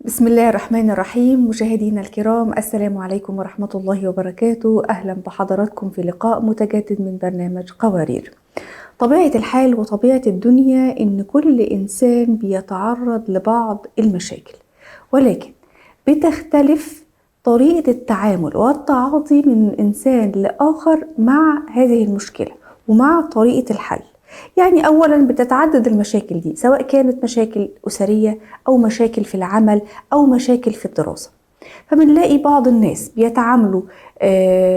بسم الله الرحمن الرحيم. مشاهدينا الكرام، السلام عليكم ورحمة الله وبركاته. أهلا بحضراتكم في لقاء متجدد من برنامج قوارير. طبيعة الحال وطبيعة الدنيا إن كل إنسان بيتعرض لبعض المشاكل، ولكن بتختلف طريقة التعامل والتعاطي من إنسان لآخر مع هذه المشكلة ومع طريقة الحل. يعني أولا بتتعدد المشاكل دي، سواء كانت مشاكل أسرية أو مشاكل في العمل أو مشاكل في الدراسة. فبنلاقي بعض الناس بيتعاملوا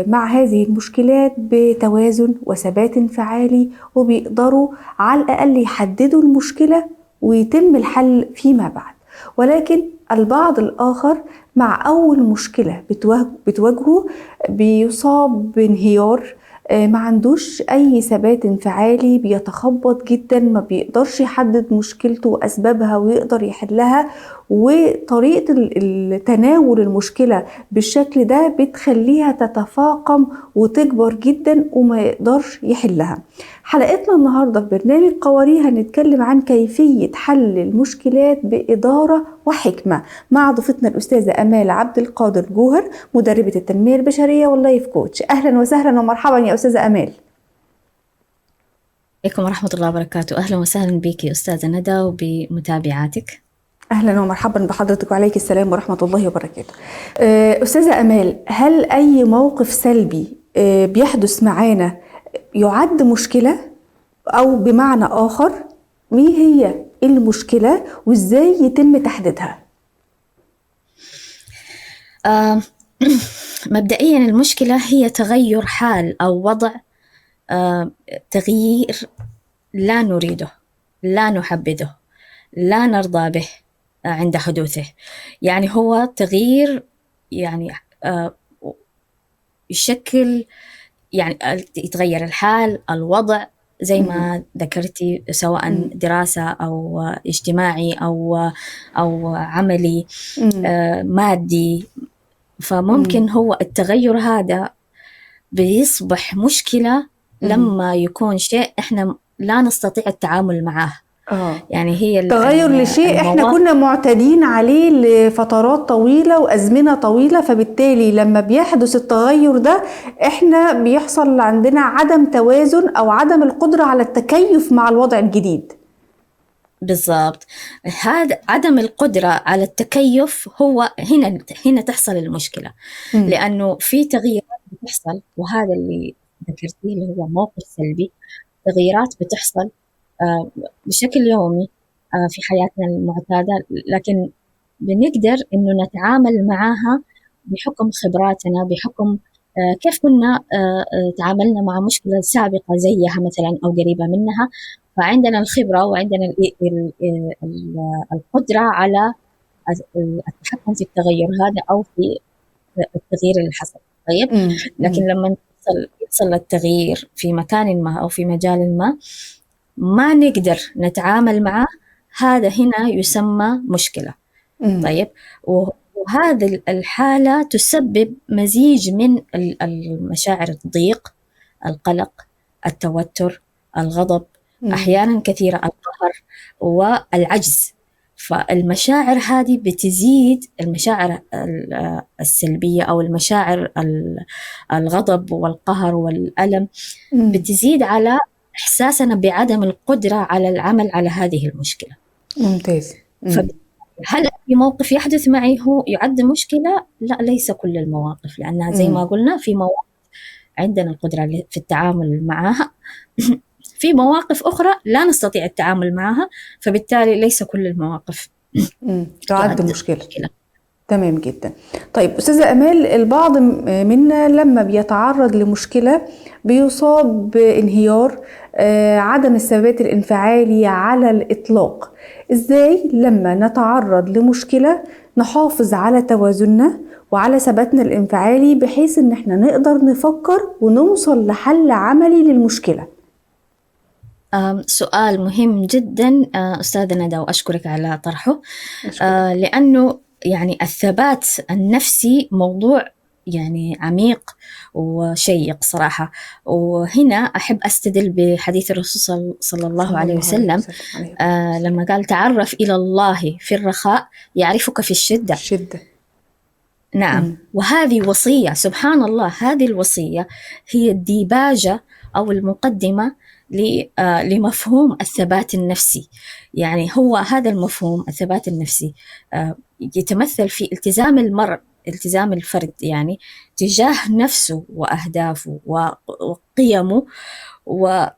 مع هذه المشكلات بتوازن وثبات انفعالي، وبيقدروا على الأقل يحددوا المشكلة ويتم الحل فيما بعد. ولكن البعض الآخر مع أول مشكلة بتواجهه بيصاب بانهيار، ما عندوش أي ثبات انفعالي، بيتخبط جدا، ما بيقدرش يحدد مشكلته وأسبابها ويقدر يحلها. وطريقة تناول المشكلة بالشكل ده بتخليها تتفاقم وتكبر جدا وما يقدرش يحلها. حلقتنا النهاردة في برنامج قوارير هنتكلم عن كيفية حل المشكلات بإدارة وحكمة مع ضيفتنا الأستاذة أمال عبد القادر جوهر، مدربة التنمية البشرية واللايف كوتش. أهلا وسهلا ومرحبا يا أستاذة أمال. عليكم ورحمة الله وبركاته. أهلا وسهلا بك أستاذة ندى وبمتابعاتك. أهلا ومرحبا بحضرتك وعليك السلام ورحمة الله وبركاته. أستاذة أمال، هل أي موقف سلبي بيحدث معانا يعد مشكلة؟ أو بمعنى آخر، ما هي المشكلة وإزاي يتم تحديدها؟ آه مبدئيا المشكلة هي تغير حال أو وضع، تغيير لا نريده، لا نحبذه، لا نرضى به عند حدوثه. يعني هو تغيير، يعني يشكل، يعني يتغير الحال، الوضع، زي ما ذكرتي، سواء دراسة أو اجتماعي أو عملي، مادي. فممكن هو التغير هذا بيصبح مشكلة لما يكون شيء إحنا لا نستطيع التعامل معه. يعني هي تغير لشيء احنا كنا معتادين عليه لفترات طويلة وأزمنة طويلة، فبالتالي لما بيحدث التغير ده احنا بيحصل عندنا عدم توازن أو عدم القدرة على التكيف مع الوضع الجديد. بالضبط، هذا عدم القدرة على التكيف هو هنا تحصل المشكلة. لأنه في تغييرات بتحصل، وهذا اللي ذكرتيه اللي هو موقف سلبي. تغييرات بتحصل بشكل يومي في حياتنا المعتادة، لكن بنقدر إنه نتعامل معها بحكم خبراتنا، بحكم كيف كنا تعاملنا مع مشكلة سابقة زيها مثلا أو قريبة منها. فعندنا الخبرة وعندنا القدرة على التحكم في التغير هذا أو في التغيير اللي حصل. طيب، لكن لما يحصل التغيير في مكان ما أو في مجال ما نقدر نتعامل معه، هذا هنا يسمى مشكلة. طيب، وهذه الحالة تسبب مزيج من المشاعر: الضيق، القلق، التوتر، الغضب، أحيانا كثيرة القهر والعجز. فالمشاعر هذه بتزيد، المشاعر السلبية أو المشاعر الغضب والقهر والألم بتزيد على إحساسنا بعدم القدرة على العمل على هذه المشكلة. ممتاز. هل في موقف يحدث معي هو يعد مشكلة؟ لا، ليس كل المواقف، لأنها زي ما قلنا في مواقف عندنا القدرة في التعامل معها في مواقف أخرى لا نستطيع التعامل معها، فبالتالي ليس كل المواقف تعد مشكلة. تمام جدا. طيب أستاذة أمال، البعض منا لما بيتعرض لمشكلة بيصاب بانهيار، عدم الثبات الانفعالي على الإطلاق. إزاي لما نتعرض لمشكلة نحافظ على توازننا وعلى ثباتنا الانفعالي بحيث إن احنا نقدر نفكر ونوصل لحل عملي للمشكلة؟ سؤال مهم جدا أستاذة ندى، وأشكرك على طرحه. لأنه يعني الثبات النفسي موضوع يعني عميق وشيق صراحة. وهنا أحب أستدل بحديث الرسول صلى الله عليه وسلم لما قال تعرف إلى الله في الرخاء يعرفك في الشدة. نعم. وهذه وصية، سبحان الله، هذه الوصية هي الديباجة أو المقدمة لمفهوم الثبات النفسي. يعني هو هذا المفهوم الثبات النفسي يتمثل في التزام المرء، التزام الفرد يعني تجاه نفسه وأهدافه وقيمه، وليس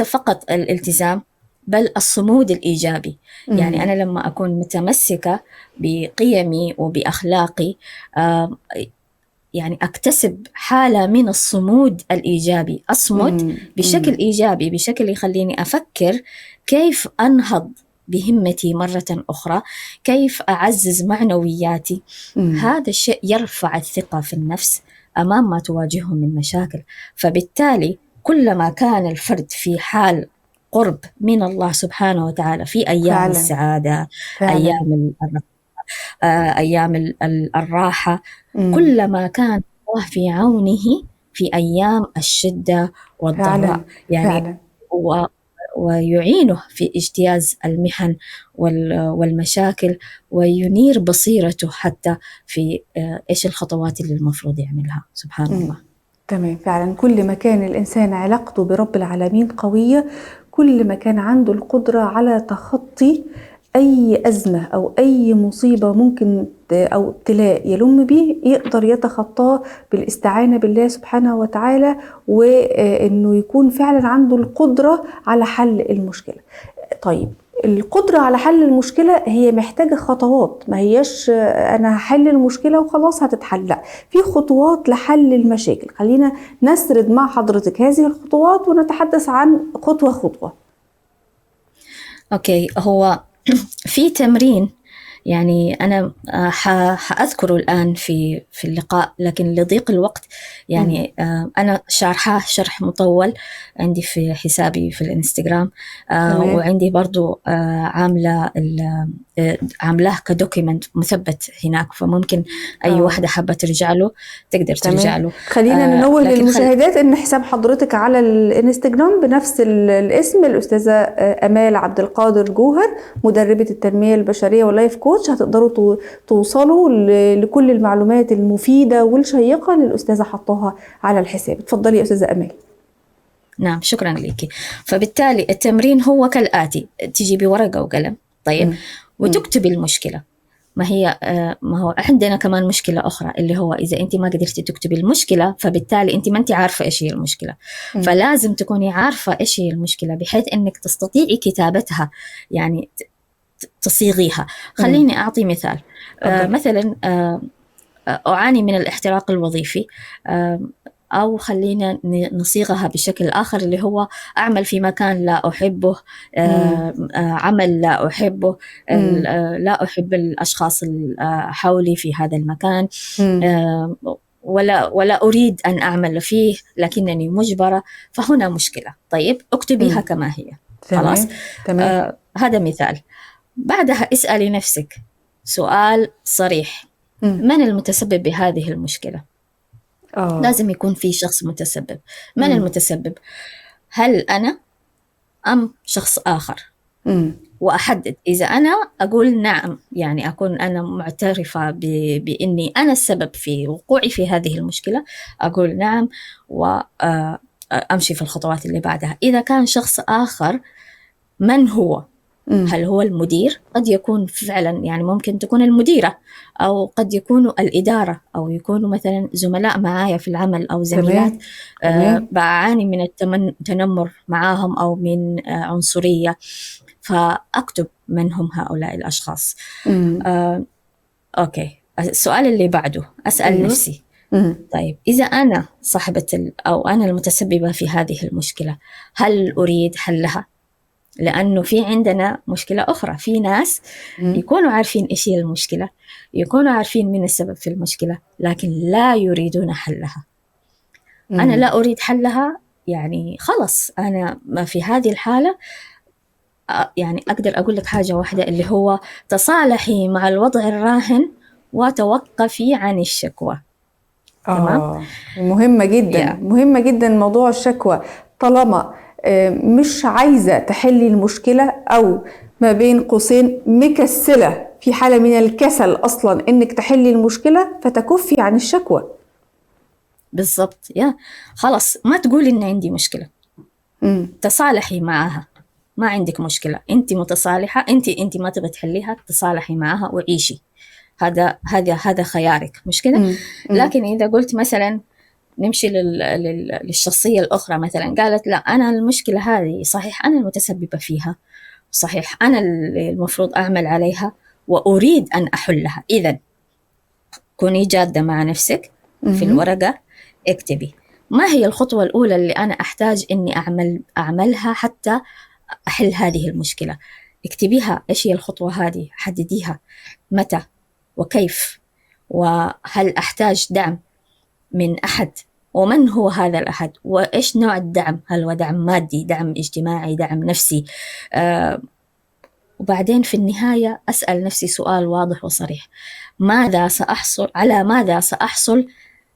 فقط الالتزام بل الصمود الإيجابي. يعني أنا لما أكون متمسكة بقيمي وبأخلاقي يعني أكتسب حالة من الصمود الإيجابي، أصمد بشكل إيجابي، بشكل يخليني أفكر كيف أنهض بهمتي مرة أخرى، كيف أعزز معنوياتي. هذا الشيء يرفع الثقة في النفس أمام ما تواجهه من مشاكل. فبالتالي كلما كان الفرد في حال قرب من الله سبحانه وتعالى في أيام السعادة، أيام الراحة، كلما كان الله في عونه في أيام الشدة والضراء يعني ويعينه في اجتياز المحن والمشاكل، وينير بصيرته حتى في إيش الخطوات اللي المفروض يعملها. سبحان الله. تمام، فعلا كل ما كان الإنسان علاقته برب العالمين قوية، كل ما كان عنده القدرة على تخطي أي أزمة أو أي مصيبة ممكن أو ابتلاء يلم به، يقدر يتخطاه بالاستعانة بالله سبحانه وتعالى، وإنه يكون فعلا عنده القدرة على حل المشكلة. طيب، القدرة على حل المشكلة هي محتاجة خطوات، ما هيش أنا هحل المشكلة وخلاص هتتحل، لا، في خطوات لحل المشاكل. خلينا نسرد مع حضرتك هذه الخطوات ونتحدث عن خطوة خطوة. أوكي، هو في تمرين يعني أنا حأذكره الآن في اللقاء، لكن لضيق الوقت يعني أنا شرحه شرح مطول عندي في حسابي في الإنستغرام، وعندي برضو عاملاه كدوكيمنت مثبت هناك، فممكن أي واحدة حابة ترجع له تقدر ترجع له. خلينا ننوه للمشاهدات إن حساب حضرتك على الإنستغرام بنفس الاسم، الأستاذة أمال عبد القادر جوهر، مدربة التنمية البشرية واللايف كوتش. هتقدروا توصلوا لكل المعلومات المفيدة والشيقة للأستاذة حطوها على الحساب. اتفضلي يا أستاذة أمال. نعم، شكرا لك. فبالتالي التمرين هو كالآتي: تجي بورقة وقلم، طيب، وتكتبي المشكلة. ما هو عندنا كمان مشكلة أخرى، اللي هو إذا أنت ما قدرتي تكتبي المشكلة، فبالتالي أنت ما أنت عارفة إيش هي المشكلة. فلازم تكوني عارفة إيش هي المشكلة بحيث أنك تستطيعي كتابتها، يعني تصيغيها. خليني أعطي مثال. مثلا أعاني من الاحتراق الوظيفي، أو خلينا نصيغها بشكل آخر، اللي هو أعمل في مكان لا أحبه، عمل لا أحبه، لا أحب الأشخاص حولي في هذا المكان، ولا أريد أن أعمل فيه لكنني مجبرة، فهنا مشكلة. طيب، اكتبيها كما هي. خلاص، تمام. هذا مثال. بعدها اسألي نفسك سؤال صريح: من المتسبب بهذه المشكلة؟ لازم يكون في شخص متسبب. من المتسبب؟ هل أنا أم شخص آخر؟ وأحدد. إذا أنا أقول نعم، يعني أكون أنا معترفة بإني أنا السبب في وقوعي في هذه المشكلة، أقول نعم وأمشي في الخطوات اللي بعدها. إذا كان شخص آخر، من هو؟ هل هو المدير؟ قد يكون فعلا، يعني ممكن تكون المديرة، أو قد يكونوا الإدارة، أو يكونوا مثلا زملاء معايا في العمل أو زميلات بعاني من التنمر معاهم أو من عنصرية، فأكتب من هم هؤلاء الأشخاص. أوكي، السؤال اللي بعده أسأل نفسي: طيب، إذا أنا صاحبة أو أنا المتسببة في هذه المشكلة، هل أريد حلها؟ لأنه في عندنا مشكلة أخرى، في ناس يكونوا عارفين إيش هي المشكلة، يكونوا عارفين من السبب في المشكلة، لكن لا يريدون حلها. أنا لا أريد حلها، يعني خلص أنا ما في هذه الحالة. يعني أقدر أقول لك حاجة واحدة، اللي هو تصالحي مع الوضع الراهن وتوقفي عن الشكوى. تمام؟ مهمة جدا، مهمة جدا موضوع الشكوى. طالما مش عايزة تحلي المشكلة، أو ما بين قوسين مكسلة، في حالة من الكسل أصلا إنك تحلي المشكلة، فتكفي عن الشكوى. بالضبط. خلاص ما تقولي إن عندي مشكلة، تصالحي معها. ما عندك مشكلة، أنت متصالحة، أنت ما تبغى تحليها، تصالحي معها وعيشي. هذا خيارك، مش كده؟ لكن إذا قلت مثلا نمشي للشخصية الأخرى، مثلا قالت لا أنا المشكلة هذه صحيح أنا المتسببة فيها، صحيح أنا المفروض أعمل عليها وأريد أن أحلها. إذن كوني جادة مع نفسك، في الورقة اكتبي ما هي الخطوة الأولى اللي أنا أحتاج إني أعملها حتى أحل هذه المشكلة. اكتبيها، إيش هي الخطوة هذه، حدديها متى وكيف، وهل أحتاج دعم من أحد، ومن هو هذا الأحد، وإيش نوع الدعم، هل هو دعم مادي، دعم اجتماعي، دعم نفسي. وبعدين في النهاية أسأل نفسي سؤال واضح وصريح: على ماذا سأحصل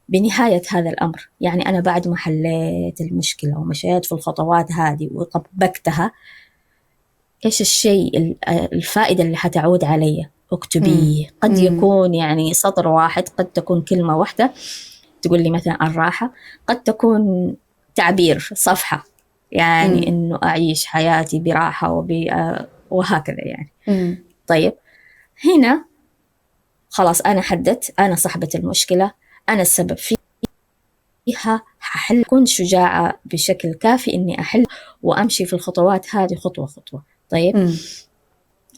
بنهاية هذا الأمر؟ يعني أنا بعد ما حليت المشكلة ومشيت في الخطوات هذه وطبقتها، إيش الشيء الفائدة اللي حتعود علي؟ اكتبيه. قد يكون يعني سطر واحد، قد تكون كلمة واحدة تقول لي مثلا الراحة، قد تكون تعبير صفحة، يعني إنه أعيش حياتي براحة وهكذا يعني. طيب هنا خلاص أنا حددت، أنا صاحبة المشكلة، أنا السبب فيها، ححل. كنت شجاعة بشكل كافي إني أحل وأمشي في الخطوات هذه خطوة خطوة. طيب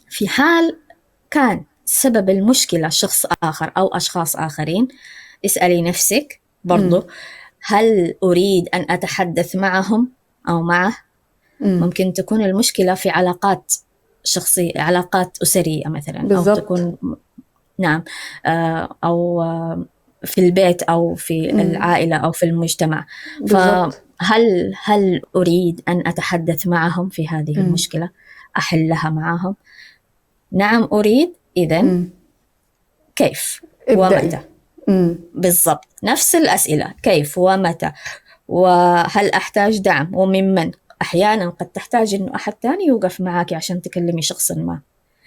في حال كان سبب المشكلة شخص آخر أو أشخاص آخرين، اسألي نفسك برضو: هل أريد أن أتحدث معهم أو معه؟ ممكن تكون المشكلة في علاقات شخصية، علاقات أسرية مثلا، بالزبط. أو تكون نعم أو في البيت أو في العائلة أو في المجتمع. بالزبط. فهل أريد أن أتحدث معهم في هذه المشكلة، أحلها معهم؟ نعم أريد. إذن كيف ومتى؟ بالضبط نفس الأسئلة: كيف ومتى، وهل أحتاج دعم وممن. أحيانا قد تحتاج إنه أحد تاني يوقف معاك عشان تكلمي شخص ما،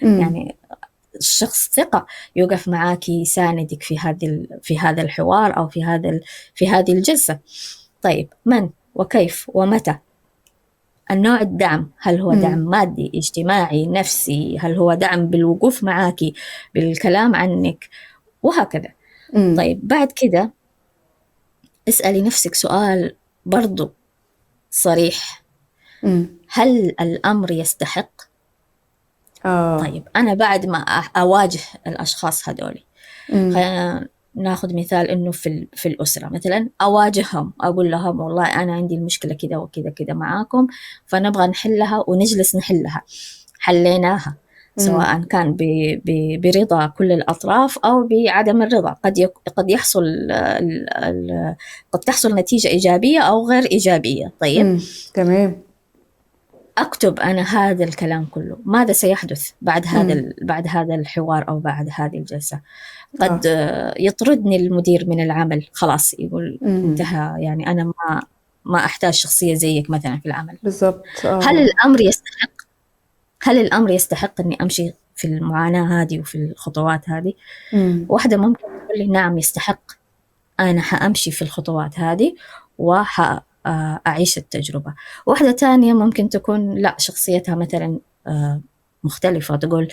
يعني الشخص ثقة يوقف معاك يساندك في هذا الحوار أو في هذه الجلسة. طيب من وكيف ومتى؟ النوع الدعم، هل هو دعم مادي، اجتماعي، نفسي؟ هل هو دعم بالوقوف معاك، بالكلام عنك، وهكذا. طيب بعد كده اسألي نفسك سؤال برضو صريح: هل الأمر يستحق؟ طيب أنا بعد ما أواجه الأشخاص هذولي، خلينا ناخذ مثال إنه في الأسرة مثلا، أواجههم، أقول لهم والله أنا عندي المشكلة كده وكده كده معاكم، فنبغى نحلها ونجلس نحلها. حليناها، سواء كان برضا كل الأطراف أو بعدم الرضا. قد تحصل نتيجة إيجابية أو غير إيجابية. طيب تمام. أكتب أنا هذا الكلام كله، ماذا سيحدث بعد هذا الحوار أو بعد هذه الجلسة. قد يطردني المدير من العمل، خلاص يقول انتهى، يعني أنا ما أحتاج شخصية زيك مثلا في العمل. بالضبط. هل الأمر يستحق أني أمشي في المعاناة هذه وفي الخطوات هذه؟ واحدة ممكن تقول لي نعم يستحق، أنا حأمشي في الخطوات هذه وأعيش التجربة. واحدة تانية ممكن تكون لا، شخصيتها مثلا مختلفة، تقول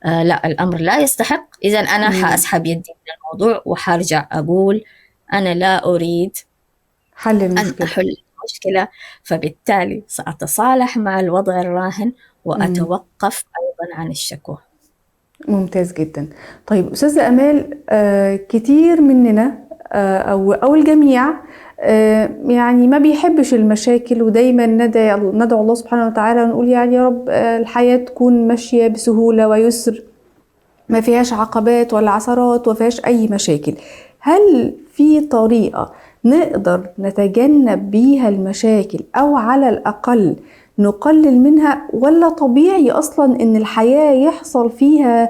لا الأمر لا يستحق، إذن أنا حأسحب يدي من الموضوع وحارجع أقول أنا لا أريد أن أحل المشكلة، فبالتالي سأتصالح مع الوضع الراهن وأتوقف أيضا عن الشكوى. ممتاز جدا. طيب أستاذة أمال، كتير مننا أو الجميع يعني ما بيحبش المشاكل، ودايما ندعو الله سبحانه وتعالى ونقول يعني يا رب الحياة تكون ماشية بسهولة ويسر، ما فيهاش عقبات ولا عثرات وما فيهاش أي مشاكل. هل في طريقة نقدر نتجنب بيها المشاكل، أو على الأقل نقلل منها، ولا طبيعي أصلا إن الحياة يحصل فيها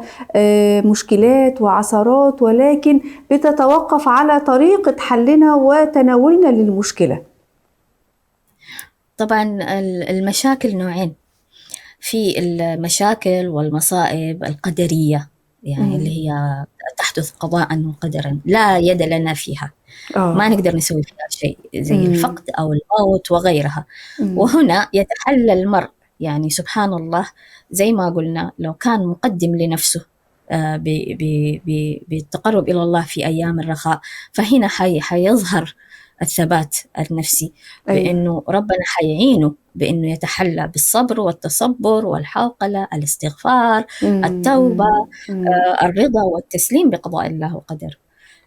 مشكلات وعثرات، ولكن بتتوقف على طريقة حلنا وتناولنا للمشكلة؟ طبعا المشاكل نوعين، في المشاكل والمصائب القدرية، يعني اللي هي تحدث قضاء وقدرا لا يد لنا فيها، ما نقدر نسوي فيها شيء، زي الفقد أو الموت وغيرها. وهنا يتحلى المرء، يعني سبحان الله، زي ما قلنا لو كان مقدم لنفسه بالتقرب إلى الله في أيام الرخاء، فهنا حيظهر الثبات النفسي، بأنه ربنا حيعينه بأنه يتحلى بالصبر والتصبر والحوقلة، الاستغفار، التوبة، الرضا والتسليم بقضاء الله وقدره.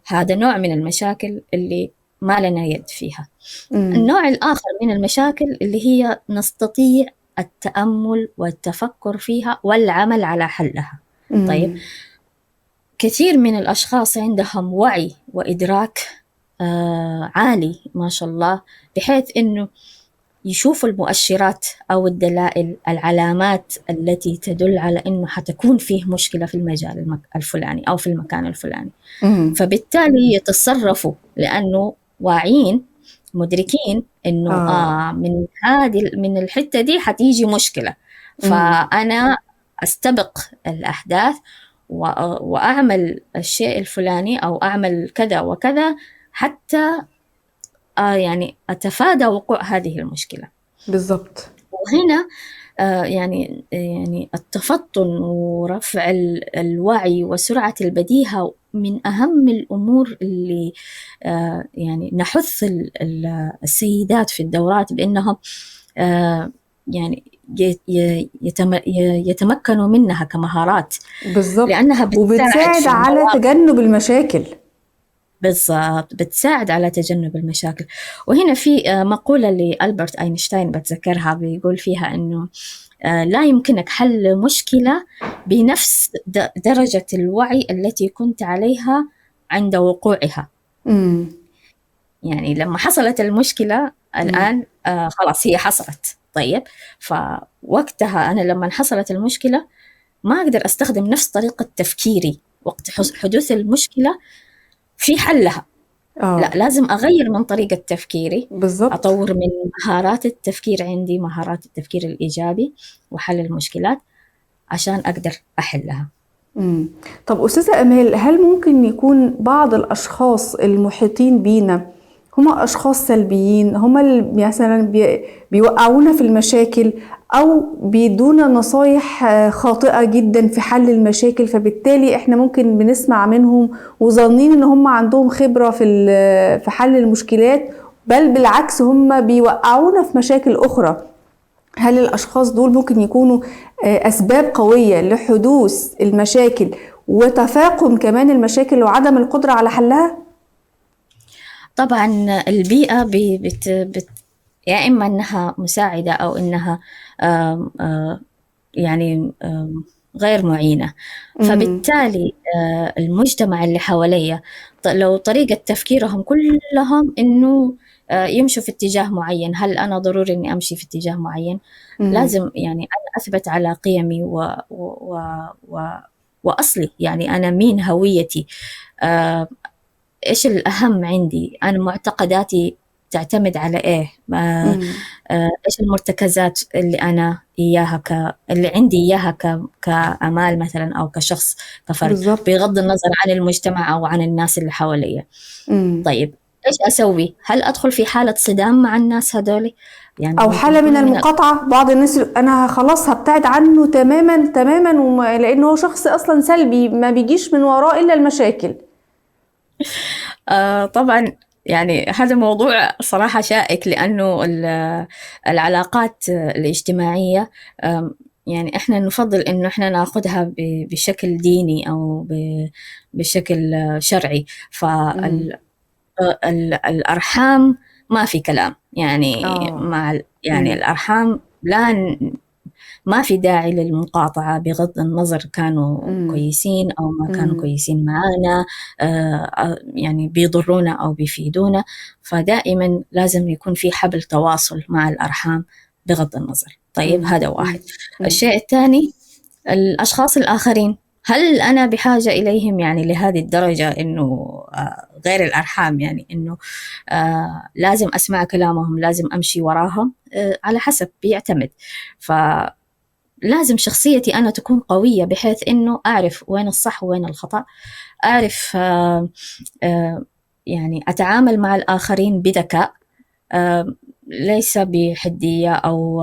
هذا نوع من المشاكل اللي ما لنا يد فيها. النوع الآخر من المشاكل اللي هي نستطيع التأمل والتفكر فيها والعمل على حلها. طيب، كثير من الأشخاص عندهم وعي وإدراك عالي ما شاء الله، بحيث أنه يشوفوا المؤشرات أو الدلائل، العلامات التي تدل على أنه حتكون فيه مشكلة في المجال الفلاني أو في المكان الفلاني. فبالتالي يتصرفوا لأنه واعين مدركين أنه من الحتة دي حتيجي مشكلة، فأنا أستبق الأحداث وأعمل الشيء الفلاني أو أعمل كذا وكذا حتى يعني أتفادى وقوع هذه المشكلة. بالضبط. وهنا يعني التفطن ورفع الوعي وسرعة البديهة من أهم الأمور اللي يعني نحث السيدات في الدورات بأنهم يعني يتمكنوا منها كمهارات. بالضبط، لأنها وبتساعد على تجنب المشاكل. بالضبط، بتساعد على تجنب المشاكل. وهنا في مقولة لألبرت أينشتاين بتذكرها، بيقول فيها أنه لا يمكنك حل مشكلة بنفس درجة الوعي التي كنت عليها عند وقوعها. يعني لما حصلت المشكلة الآن خلاص هي حصلت. طيب، فوقتها أنا لما حصلت المشكلة ما أقدر أستخدم نفس طريقة تفكيري وقت حدوث المشكلة في حلها. لا، لازم أغير من طريقة تفكيري. بالضبط. أطور من مهارات التفكير عندي، مهارات التفكير الإيجابي وحل المشكلات عشان أقدر أحلها. طب أستاذة أمال، هل ممكن يكون بعض الأشخاص المحيطين بينا هم أشخاص سلبيين، هم اللي مثلا بيوقعونا في المشاكل أو بيدونا نصايح خاطئة جدا في حل المشاكل، فبالتالي إحنا ممكن بنسمع منهم وظنين إن هم عندهم خبرة في حل المشكلات، بل بالعكس هم بيوقعونا في مشاكل أخرى؟ هل الأشخاص دول ممكن يكونوا أسباب قوية لحدوث المشاكل وتفاقم كمان المشاكل وعدم القدرة على حلها؟ طبعا البيئة يا إما أنها مساعدة أو أنها يعني غير معينة. فبالتالي المجتمع اللي حواليا لو طريقة تفكيرهم كلهم إنه يمشوا في اتجاه معين، هل أنا ضروري إني أمشي في اتجاه معين؟ لازم يعني أنا أثبت على قيمي وأصلي، يعني أنا مين، هويتي، إيش الأهم عندي، أنا معتقداتي تعتمد على إيه، إيش المرتكزات اللي أنا إياها اللي عندي إياها كأمال مثلا أو كشخص كفرد، بغض النظر عن المجتمع أو عن الناس اللي حواليا. طيب، إيش أسوي؟ هل أدخل في حالة صدام مع الناس هذولي؟ يعني أو حالة من المقاطعة؟ بعض الناس أنا خلاص هبتعد عنه تماما تماما، لأنه هو شخص أصلا سلبي ما بيجيش من وراء إلا المشاكل. طبعا يعني هذا موضوع صراحة شائك، لأنه العلاقات الاجتماعية يعني إحنا نفضل إنه إحنا نأخذها بشكل ديني أو بشكل شرعي. فالأرحام ما في كلام، يعني يعني الأرحام ما في داعي للمقاطعة، بغض النظر كانوا كويسين أو ما كانوا كويسين معانا، يعني بيضرونا أو بيفيدونا. فدائما لازم يكون في حبل تواصل مع الأرحام بغض النظر. طيب مم. هذا واحد. مم. الشيء الثاني، الأشخاص الآخرين، هل أنا بحاجة إليهم يعني لهذه الدرجة إنه غير الأرحام، يعني إنه لازم أسمع كلامهم، لازم أمشي وراهم؟ على حسب، بيعتمد. فلازم شخصيتي أنا تكون قوية بحيث إنه أعرف وين الصح وين الخطأ، أعرف يعني أتعامل مع الآخرين بذكاء، ليس بحدية، أو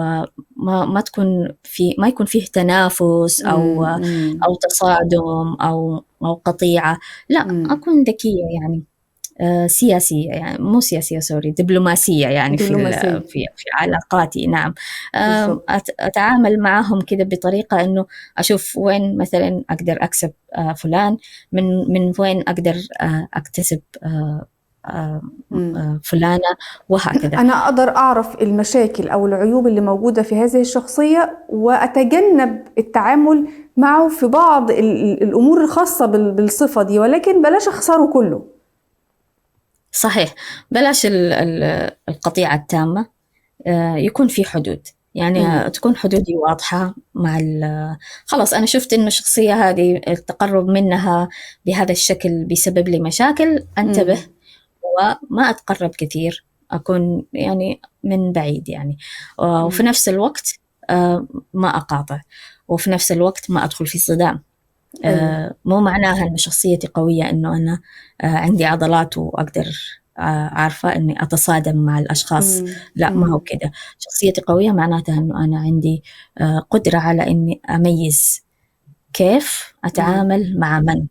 ما يكون فيه تنافس أو تصادم أو قطيعة. لا، أكون ذكية يعني، سياسية، يعني مو سياسية، سوري، دبلوماسية يعني دبلوماسية. في علاقاتي. نعم. بالضبط. أتعامل معهم كده بطريقة إنه أشوف وين مثلا أقدر أكسب فلان، من وين أقدر أكتسب فلانة، وهكذا. أنا أقدر أعرف المشاكل أو العيوب اللي موجودة في هذه الشخصية وأتجنب التعامل معه في بعض الأمور الخاصة بالصفة دي، ولكن بلاش أخسره كله. صحيح، بلاش القطيعة التامة، يكون في حدود، يعني تكون حدودي واضحة مع خلاص أنا شفت إنه الشخصية هذه التقرب منها بهذا الشكل بيسبب لي مشاكل، أنتبه وما أتقرب كثير، أكون يعني من بعيد يعني. وفي نفس الوقت ما أقاطع، وفي نفس الوقت ما أدخل في صدام. أيوة. مو معناها أن شخصيتي قوية أنه أنا عندي عضلات وأقدر عارفة أني أتصادم مع الأشخاص. لا، ما هو كده. شخصيتي قوية معناتها أنه أنا عندي قدرة على أني أميز كيف أتعامل مع من،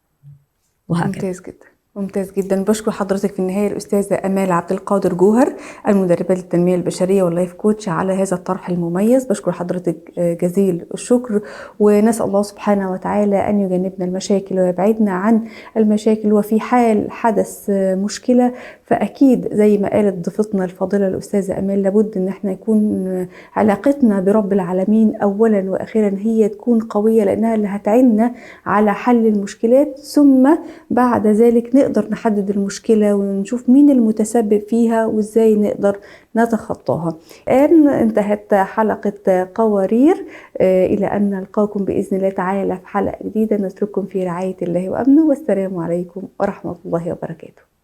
وهكذا. ممتاز جدا، ممتاز جدا. بشكر حضرتك في النهاية الأستاذة أمال عبد القادر جوهر، المدربة للتنمية البشرية واللايف كوتش، على هذا الطرح المميز. بشكر حضرتك جزيل الشكر، ونسأل الله سبحانه وتعالى أن يجنبنا المشاكل ويبعدنا عن المشاكل. وفي حال حدث مشكلة فأكيد زي ما قالت ضيفتنا الفاضلة الأستاذة أمال، لابد أن احنا يكون علاقتنا برب العالمين أولا وأخيرا هي تكون قوية، لأنها اللي هتعيننا على حل المشكلات، ثم بعد ذلك نقدر نحدد المشكلة ونشوف مين المتسبب فيها وإزاي نقدر نتخطاها. الآن انتهت حلقة قوارير، إلى أن نلقاكم بإذن الله تعالى في حلقة جديدة. نترككم في رعاية الله وأمنه، والسلام عليكم ورحمة الله وبركاته.